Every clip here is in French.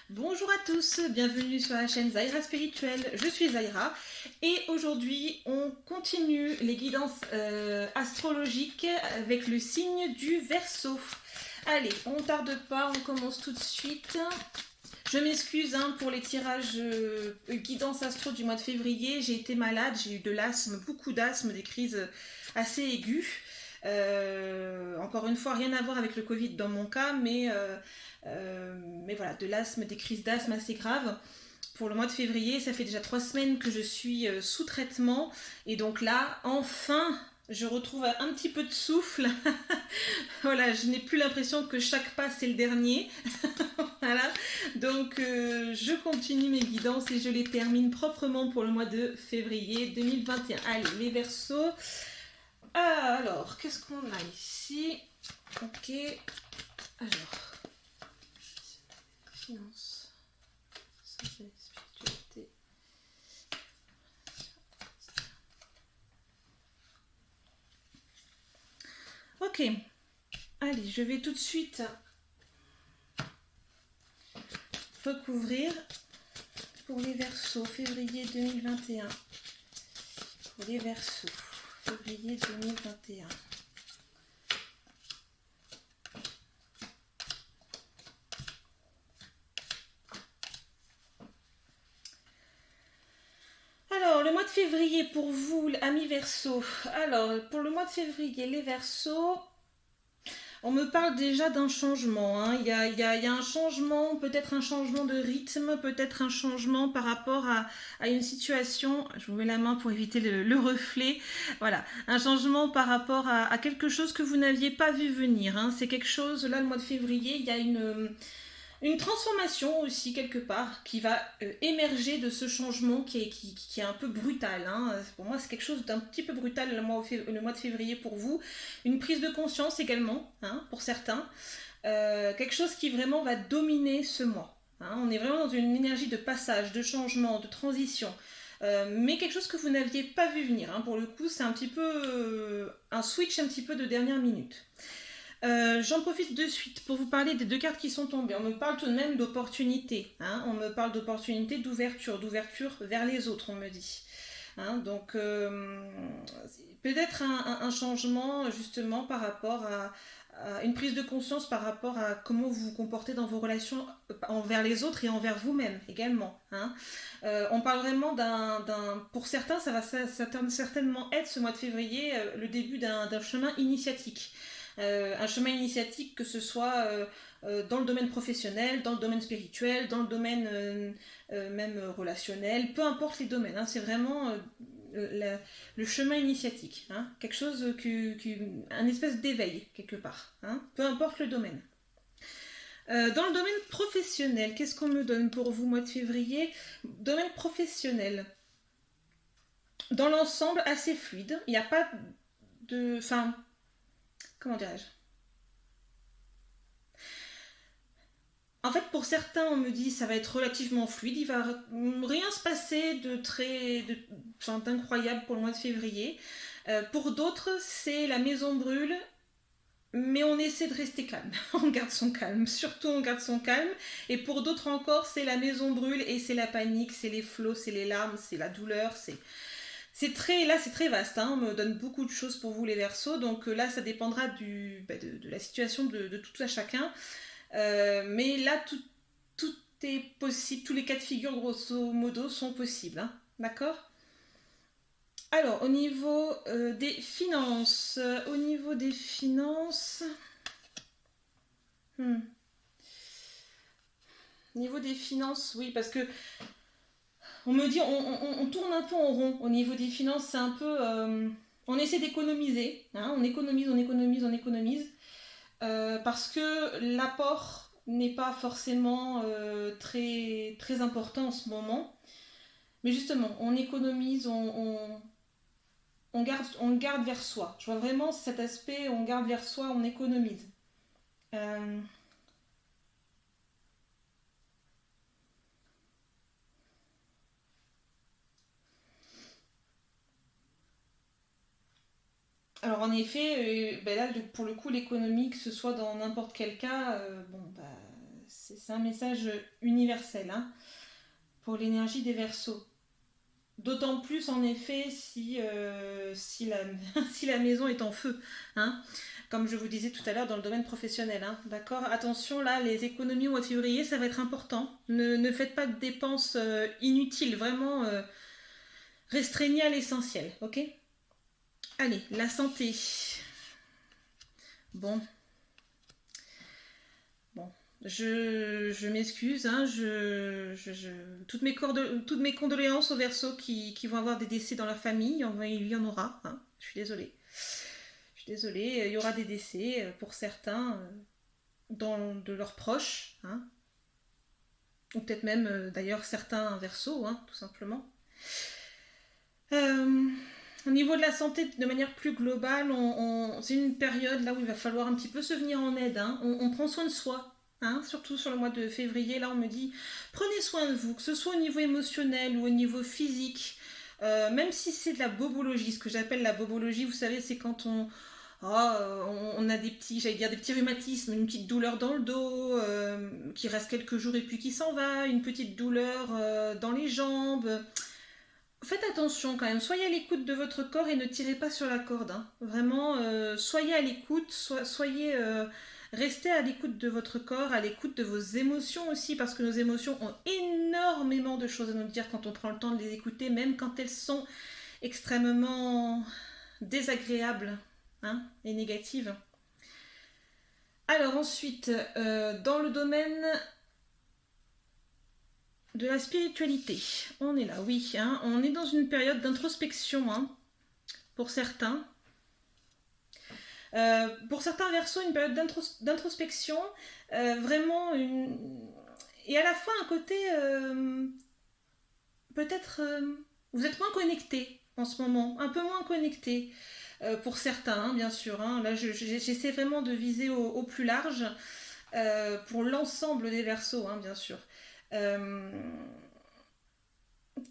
Bonjour à tous, bienvenue sur la chaîne Zaira Spirituelle, je suis Zaira et aujourd'hui on continue les guidances astrologiques avec le signe du Verseau. Allez, on ne tarde pas, on commence tout de suite. Je m'excuse pour les tirages guidance astro du mois de février, j'ai été malade, j'ai eu de l'asthme, beaucoup d'asthme, des crises assez aiguës. Encore une fois, rien à voir avec le Covid dans mon cas, mais voilà, de l'asthme, des crises d'asthme assez graves. Pour le mois de février, ça fait déjà 3 semaines que je suis sous traitement. Et donc là, enfin, je retrouve un petit peu de souffle. Voilà, je n'ai plus l'impression que chaque pas, c'est le dernier. Voilà, donc je continue mes guidances et je les termine proprement pour le mois de février 2021. Allez, les Verseaux. Alors, qu'est-ce qu'on a ici? Ok, alors, finance, santé, spiritualité. Ok, allez, je vais tout de suite recouvrir pour les Verseaux, février 2021. Pour les Verseaux, février 2021. Alors, le mois de février pour vous, amis Verseaux. Alors, pour le mois de février, les Verseaux, on me parle déjà d'un changement. Il y a un changement, peut-être un changement de rythme, peut-être un changement par rapport à une situation. Je vous mets la main pour éviter le reflet. Voilà, un changement par rapport à quelque chose que vous n'aviez pas vu venir. C'est quelque chose, là, le mois de février, il y a une transformation aussi quelque part qui va émerger de ce changement qui est un peu brutal. Pour moi, c'est quelque chose d'un petit peu brutal le mois de février pour vous. Une prise de conscience également, pour certains. Quelque chose qui vraiment va dominer ce mois. On est vraiment dans une énergie de passage, de changement, de transition. Mais quelque chose que vous n'aviez pas vu venir. Pour le coup, c'est un petit peu un switch un petit peu de dernière minute. J'en profite de suite pour vous parler des deux cartes qui sont tombées. On me parle tout de même d'opportunité. On me parle d'opportunité, d'ouverture vers les autres, on me dit. Donc, peut-être un changement justement par rapport à une prise de conscience par rapport à comment vous vous comportez dans vos relations envers les autres et envers vous-même également. On parle vraiment pour certains, ça va certainement être ce mois de février le début d'un chemin initiatique. Un chemin initiatique, que ce soit dans le domaine professionnel, dans le domaine spirituel, dans le domaine même relationnel, peu importe les domaines. C'est vraiment le chemin initiatique. Quelque chose, un espèce d'éveil quelque part. Peu importe le domaine. Dans le domaine professionnel, qu'est-ce qu'on me donne pour vous, mois de février? Domaine professionnel. Dans l'ensemble, assez fluide. Il n'y a pas de... Enfin, comment dirais-je? En fait, pour certains, on me dit ça va être relativement fluide, il va rien se passer d'incroyable pour le mois de février. Pour d'autres, c'est la maison brûle, mais on essaie de rester calme. On garde son calme, surtout on garde son calme. Et pour d'autres encore, c'est la maison brûle et c'est la panique, c'est les flots, c'est les larmes, c'est la douleur, c'est très vaste. On me donne beaucoup de choses pour vous les Verseaux, donc là ça dépendra de la situation de tout à chacun. Mais là, tout est possible, tous les cas de figure, grosso modo, sont possibles. D'accord? Alors, au niveau des finances, hmm, niveau des finances, oui, parce que on me dit, on tourne un peu en rond au niveau des finances, c'est un peu, on essaie d'économiser, on économise, on économise, on économise, parce que l'apport n'est pas forcément très, très important en ce moment. Mais justement, on économise, on garde vers soi. Je vois vraiment cet aspect, on garde vers soi, on économise. Euh, alors en effet, là pour le coup l'économie, que ce soit dans n'importe quel cas, bon bah C'est un message universel, hein, pour l'énergie des Verseaux. D'autant plus en effet si la, si la maison est en feu, hein, comme je vous disais tout à l'heure dans le domaine professionnel. Hein, d'accord. Attention là, les économies au mois de février, ça va être important. Ne faites pas de dépenses inutiles, vraiment restreignez à l'essentiel, ok. Allez, la santé. Bon, bon, je m'excuse, hein, toutes mes condoléances aux Verseaux qui vont avoir des décès dans leur famille. Il y en aura, hein, je suis désolée. Je suis désolée, il y aura des décès pour certains de leurs proches, hein, ou peut-être même d'ailleurs certains Verseaux, hein, tout simplement. Euh, Au niveau de la santé, de manière plus globale, c'est une période là où il va falloir un petit peu se venir en aide. Hein. On prend soin de soi, hein, surtout sur le mois de février. Là, on me dit prenez soin de vous, que ce soit au niveau émotionnel ou au niveau physique. Même si c'est de la bobologie, ce que j'appelle la bobologie, vous savez, c'est quand on a des petits, j'allais dire des petits rhumatismes, une petite douleur dans le dos qui reste quelques jours et puis qui s'en va, une petite douleur dans les jambes. Faites attention quand même, soyez à l'écoute de votre corps et ne tirez pas sur la corde. Hein. Vraiment, soyez à l'écoute, restez à l'écoute de votre corps, à l'écoute de vos émotions aussi, parce que nos émotions ont énormément de choses à nous dire quand on prend le temps de les écouter, même quand elles sont extrêmement désagréables, hein, et négatives. Alors ensuite, dans le domaine de la spiritualité, on est là, oui, hein, on est dans une période d'introspection, hein, pour certains. Pour certains Verseaux, une période d'introspection, vraiment et à la fois un côté peut-être vous êtes moins connecté en ce moment, un peu moins connecté pour certains, hein, bien sûr. Hein. Là, j'essaie vraiment de viser au plus large pour l'ensemble des Verseaux, hein, bien sûr. Euh,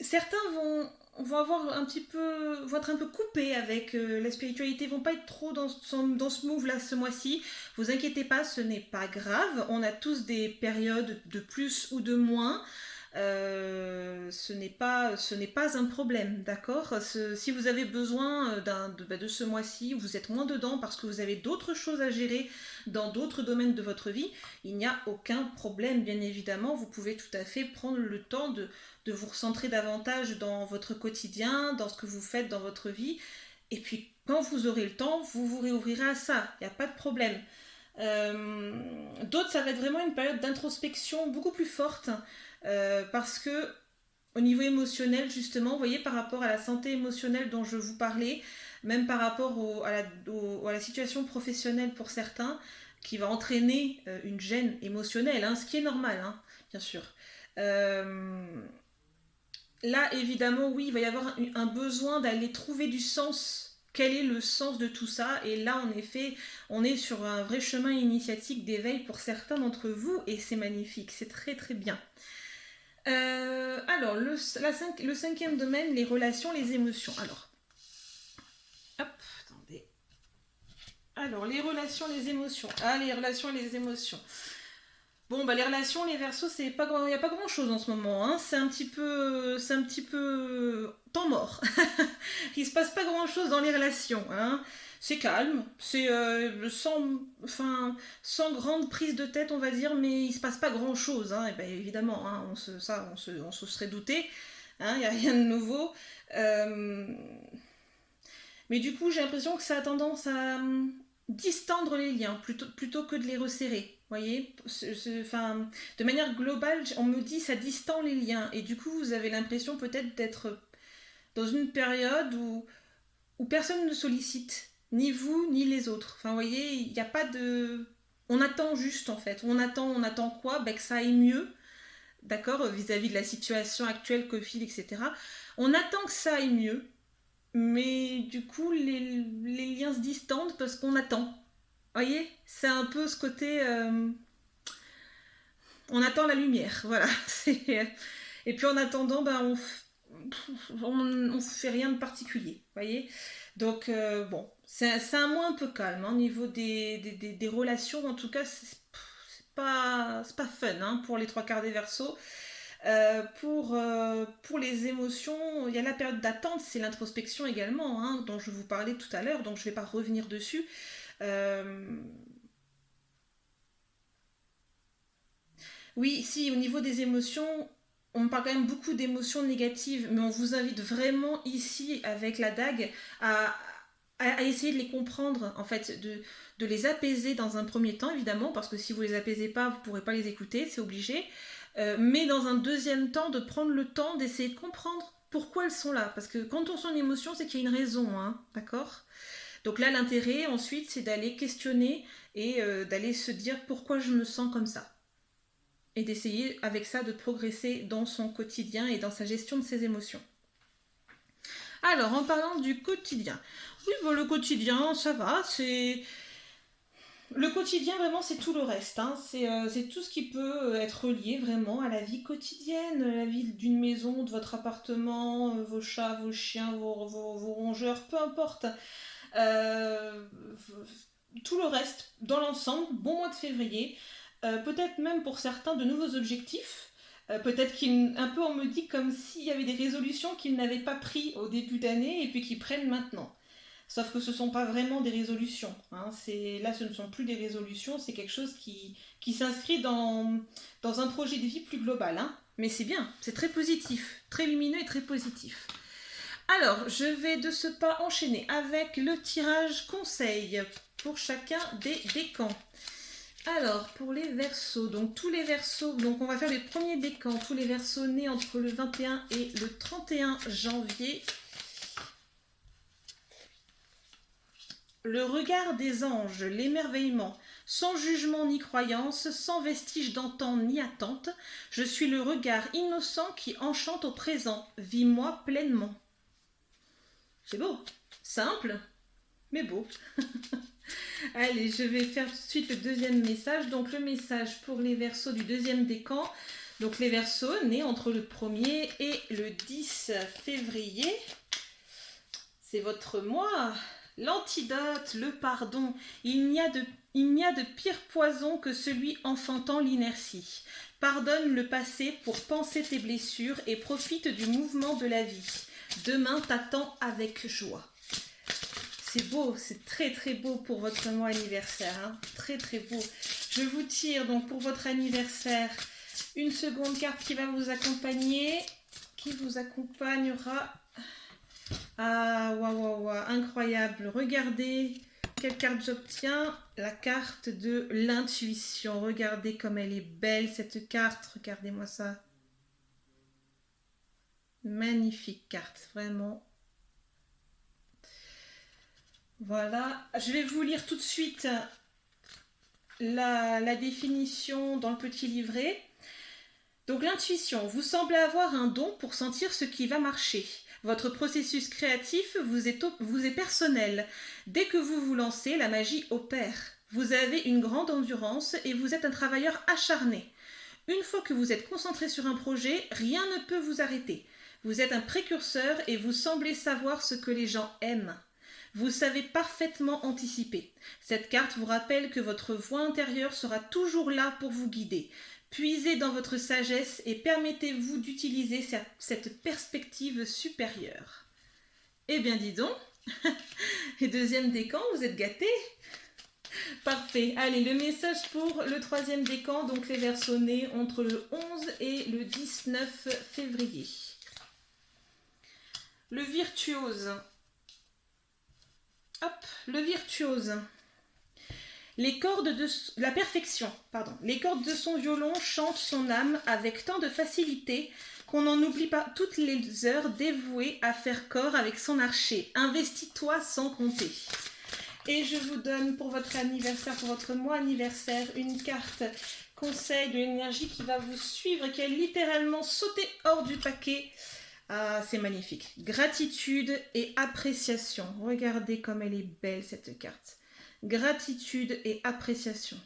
Certains vont avoir un petit peu, vont être un peu coupés avec la spiritualité, vont pas être trop dans ce move là ce mois-ci. Vous inquiétez pas, ce n'est pas grave. On a tous des périodes de plus ou de moins. Ce n'est pas un problème, d'accord. Si vous avez besoin de ce mois-ci, vous êtes moins dedans parce que vous avez d'autres choses à gérer dans d'autres domaines de votre vie, il n'y a aucun problème, bien évidemment. Vous pouvez tout à fait prendre le temps de vous recentrer davantage dans votre quotidien, dans ce que vous faites dans votre vie. Et puis, quand vous aurez le temps, vous vous réouvrirez à ça. Il n'y a pas de problème. D'autres, ça va être vraiment une période d'introspection beaucoup plus forte parce que au niveau émotionnel, justement, vous voyez, par rapport à la santé émotionnelle dont je vous parlais, même par rapport à la situation professionnelle pour certains, qui va entraîner une gêne émotionnelle, hein, ce qui est normal, hein, bien sûr. Euh, Là, évidemment, oui, il va y avoir un besoin d'aller trouver du sens. Quel est le sens de tout ça? Et là, en effet, on est sur un vrai chemin initiatique d'éveil pour certains d'entre vous, et c'est magnifique, c'est très très bien. Alors, le cinquième domaine, les relations, les émotions. Alors, hop, attendez. Alors, les relations, les émotions. Ah, les relations et les émotions. Bon, bah les relations, les Verseaux, c'est pas il y a pas grand chose en ce moment. Hein. C'est un petit peu temps mort. Il se passe pas grand chose dans les relations. Hein. C'est calme, c'est sans grande prise de tête, on va dire, mais il se passe pas grand chose. Hein. Et ben évidemment, hein, on se serait douté. Hein, il n'y a rien de nouveau. Euh, mais du coup, j'ai l'impression que ça a tendance à distendre les liens plutôt que de les resserrer. Vous voyez, de manière globale, on me dit ça distend les liens. Et du coup, vous avez l'impression peut-être d'être dans une période où personne ne sollicite, ni vous, ni les autres. Enfin, vous voyez, il n'y a pas de... On attend juste, en fait. On attend quoi? Ben, que ça aille mieux, d'accord, vis-à-vis de la situation actuelle, Covid, etc. On attend que ça aille mieux, mais du coup, les liens se distendent parce qu'on attend. Vous voyez, c'est un peu ce côté... on attend la lumière, voilà. Et puis en attendant, ben, on fait rien de particulier, vous voyez. Donc, bon, c'est un mois un peu calme, hein, au niveau des relations, en tout cas, c'est pas fun hein, pour les trois quarts des Verseaux. Pour les émotions, il y a la période d'attente, c'est l'introspection également, hein, dont je vous parlais tout à l'heure, donc je ne vais pas revenir dessus. Oui, si, au niveau des émotions, on parle quand même beaucoup d'émotions négatives, mais on vous invite vraiment ici, avec la dague, à essayer de les comprendre, en fait, de les apaiser dans un premier temps, évidemment, parce que si vous les apaisez pas, vous ne pourrez pas les écouter, c'est obligé. Mais dans un deuxième temps, de prendre le temps d'essayer de comprendre pourquoi elles sont là. Parce que quand on sent une émotion, c'est qu'il y a une raison, hein, d'accord? Donc là, l'intérêt, ensuite, c'est d'aller questionner et d'aller se dire pourquoi je me sens comme ça et d'essayer avec ça de progresser dans son quotidien et dans sa gestion de ses émotions. Alors, en parlant du quotidien. Oui, bon, le quotidien, ça va, c'est... Le quotidien, vraiment, c'est tout le reste. Hein. C'est tout ce qui peut être lié vraiment à la vie quotidienne, la vie d'une maison, de votre appartement, vos chats, vos chiens, vos rongeurs, peu importe. Euh, tout le reste, dans l'ensemble, bon mois de février. Peut-être même pour certains de nouveaux objectifs. Peut-être un peu on me dit comme s'il y avait des résolutions qu'ils n'avaient pas pris au début d'année et puis qu'ils prennent maintenant. Sauf que ce ne sont pas vraiment des résolutions. Hein. Là, ce ne sont plus des résolutions, c'est quelque chose qui s'inscrit dans un projet de vie plus global. Hein. Mais c'est bien, c'est très positif, très lumineux et très positif. Alors, je vais de ce pas enchaîner avec le tirage conseil pour chacun des décans. Alors, pour les Verseaux, donc tous les Verseaux, donc on va faire les premiers décans, tous les Verseaux nés entre le 21 et le 31 janvier. Le regard des anges, l'émerveillement, sans jugement ni croyance, sans vestige d'entente ni attente, je suis le regard innocent qui enchante au présent, vis-moi pleinement. C'est beau, simple, mais beau. Allez, je vais faire tout de suite le deuxième message. Donc le message pour les Verseaux du deuxième décan. Donc les Verseaux nés entre le 1er et le 10 février. C'est votre mois. L'antidote, le pardon. Il n'y a de pire poison que celui enfantant l'inertie. Pardonne le passé pour panser tes blessures et profite du mouvement de la vie. Demain t'attend avec joie. C'est beau, c'est très très beau pour votre mois anniversaire, hein. Très très beau. Je vous tire donc pour votre anniversaire une seconde carte qui va vous accompagner, qui vous accompagnera. Ah, waouh, incroyable. Regardez quelle carte j'obtiens. La carte de l'intuition. Regardez comme elle est belle cette carte. Regardez-moi ça. Magnifique carte, vraiment. Voilà, je vais vous lire tout de suite la définition dans le petit livret. Donc l'intuition, vous semblez avoir un don pour sentir ce qui va marcher. Votre processus créatif vous est personnel. Dès que vous vous lancez, la magie opère. Vous avez une grande endurance et vous êtes un travailleur acharné. Une fois que vous êtes concentré sur un projet, rien ne peut vous arrêter. Vous êtes un précurseur et vous semblez savoir ce que les gens aiment. Vous savez parfaitement anticiper. Cette carte vous rappelle que votre voix intérieure sera toujours là pour vous guider. Puisez dans votre sagesse et permettez-vous d'utiliser cette perspective supérieure. Eh bien dis donc, et deuxième décan, vous êtes gâtés. Parfait. Allez, le message pour le troisième décan, donc les Verseaux nés entre le 11 et le 19 février. Le virtuose. Hop, le virtuose. Les cordes de la perfection, pardon. Les cordes de son violon chantent son âme avec tant de facilité qu'on n'en oublie pas toutes les heures dévouées à faire corps avec son archer. Investis-toi sans compter. Et je vous donne pour votre anniversaire, pour votre mois anniversaire, une carte conseil de l'énergie qui va vous suivre, qui a littéralement sauté hors du paquet. Ah, c'est magnifique. Gratitude et appréciation. Regardez comme elle est belle cette carte. Gratitude et appréciation.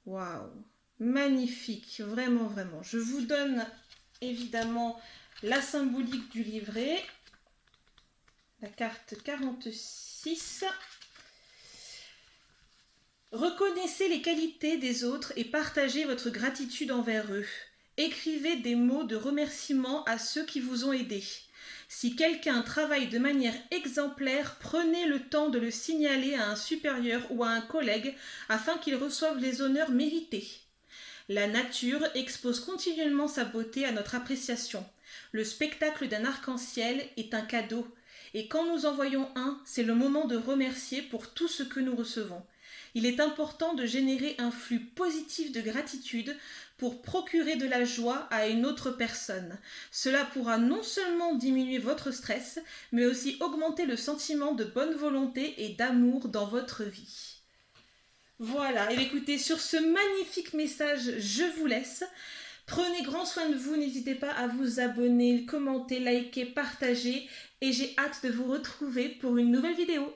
Waouh, magnifique, vraiment, vraiment. Je vous donne évidemment la symbolique du livret. La carte 46. Reconnaissez les qualités des autres et partagez votre gratitude envers eux. Écrivez des mots de remerciement à ceux qui vous ont aidé. Si quelqu'un travaille de manière exemplaire, prenez le temps de le signaler à un supérieur ou à un collègue afin qu'il reçoive les honneurs mérités. La nature expose continuellement sa beauté à notre appréciation. Le spectacle d'un arc-en-ciel est un cadeau, et quand nous en voyons un, c'est le moment de remercier pour tout ce que nous recevons. Il est important de générer un flux positif de gratitude pour procurer de la joie à une autre personne. Cela pourra non seulement diminuer votre stress, mais aussi augmenter le sentiment de bonne volonté et d'amour dans votre vie. Voilà, et écoutez, sur ce magnifique message, je vous laisse. Prenez grand soin de vous, n'hésitez pas à vous abonner, commenter, liker, partager, et j'ai hâte de vous retrouver pour une nouvelle vidéo.